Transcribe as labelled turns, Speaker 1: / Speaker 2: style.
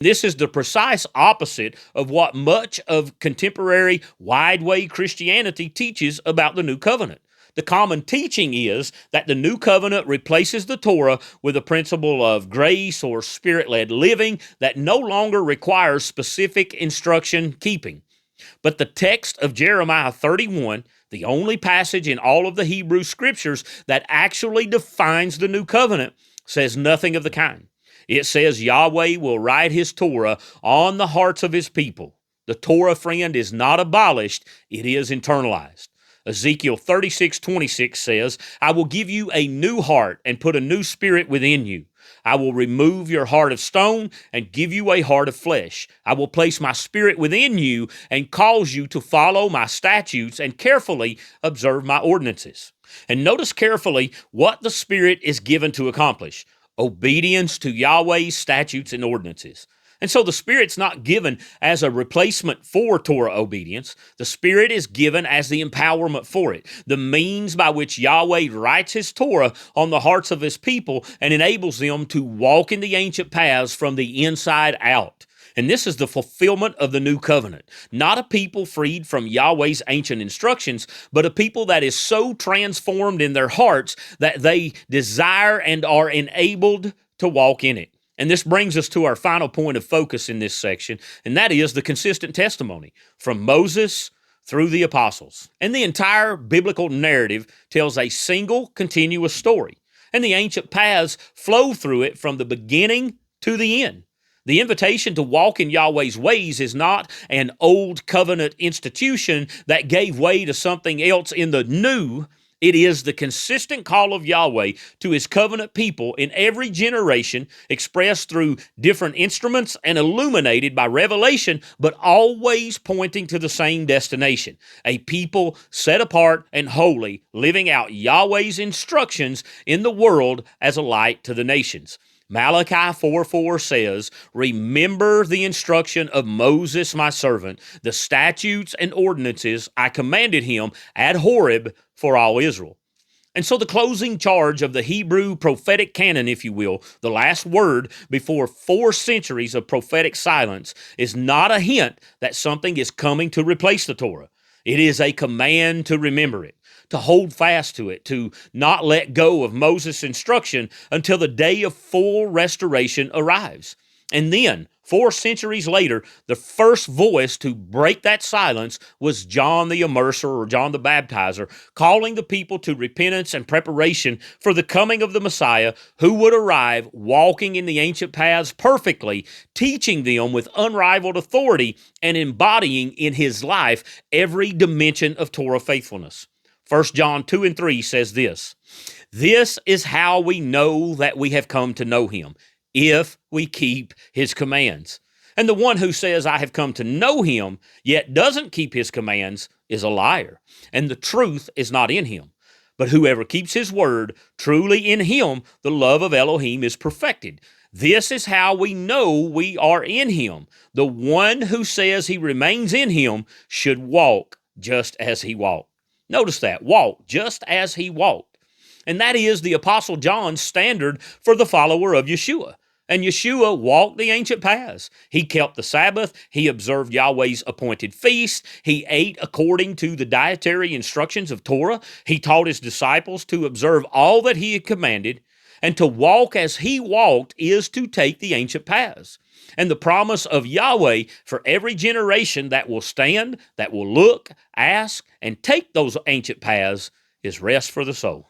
Speaker 1: This is the precise opposite of what much of contemporary wide-way Christianity teaches about the New Covenant. The common teaching is that the New Covenant replaces the Torah with a principle of grace or Spirit-led living that no longer requires specific instruction keeping. But the text of Jeremiah 31, the only passage in all of the Hebrew Scriptures that actually defines the New Covenant, says nothing of the kind. It says Yahweh will write His Torah on the hearts of His people. The Torah, friend, is not abolished, it is internalized. Ezekiel 36:26 says, I will give you a new heart and put a new spirit within you. I will remove your heart of stone and give you a heart of flesh. I will place my spirit within you and cause you to follow my statutes and carefully observe my ordinances. And notice carefully what the Spirit is given to accomplish: obedience to Yahweh's statutes and ordinances. And so the Spirit's not given as a replacement for Torah obedience. The Spirit is given as the empowerment for it, the means by which Yahweh writes His Torah on the hearts of His people and enables them to walk in the ancient paths from the inside out. And this is the fulfillment of the New Covenant. Not a people freed from Yahweh's ancient instructions, but a people that is so transformed in their hearts that they desire and are enabled to walk in it. And this brings us to our final point of focus in this section, and that is the consistent testimony from Moses through the apostles. And the entire biblical narrative tells a single continuous story, and the ancient paths flow through it from the beginning to the end. The invitation to walk in Yahweh's ways is not an old covenant institution that gave way to something else in the new. It is the consistent call of Yahweh to His covenant people in every generation, expressed through different instruments and illuminated by revelation, but always pointing to the same destination: a people set apart and holy, living out Yahweh's instructions in the world as a light to the nations. Malachi 4:4 says, remember the instruction of Moses my servant, the statutes and ordinances I commanded him at Horeb for all Israel. And so the closing charge of the Hebrew prophetic canon, if you will, the last word before 4 centuries of prophetic silence, is not a hint that something is coming to replace the Torah. It is a command to remember it, to hold fast to it, to not let go of Moses' instruction until the day of full restoration arrives. And then, 4 centuries later, the first voice to break that silence was John the Immerser, or John the Baptizer, calling the people to repentance and preparation for the coming of the Messiah, who would arrive walking in the ancient paths perfectly, teaching them with unrivaled authority, and embodying in His life every dimension of Torah faithfulness. 1 John 2:3 says this, this is how we know that we have come to know Him, if we keep His commands. And the one who says, I have come to know Him, yet doesn't keep His commands, is a liar, and the truth is not in him. But whoever keeps His word, truly in him the love of Elohim is perfected. This is how we know we are in Him. The one who says he remains in Him should walk just as He walked. Notice that, walk just as He walked. And that is the Apostle John's standard for the follower of Yeshua. And Yeshua walked the ancient paths. He kept the Sabbath. He observed Yahweh's appointed feasts. He ate according to the dietary instructions of Torah. He taught His disciples to observe all that He had commanded. And to walk as He walked is to take the ancient paths. And the promise of Yahweh for every generation that will stand, that will look, ask, and take those ancient paths is rest for the soul.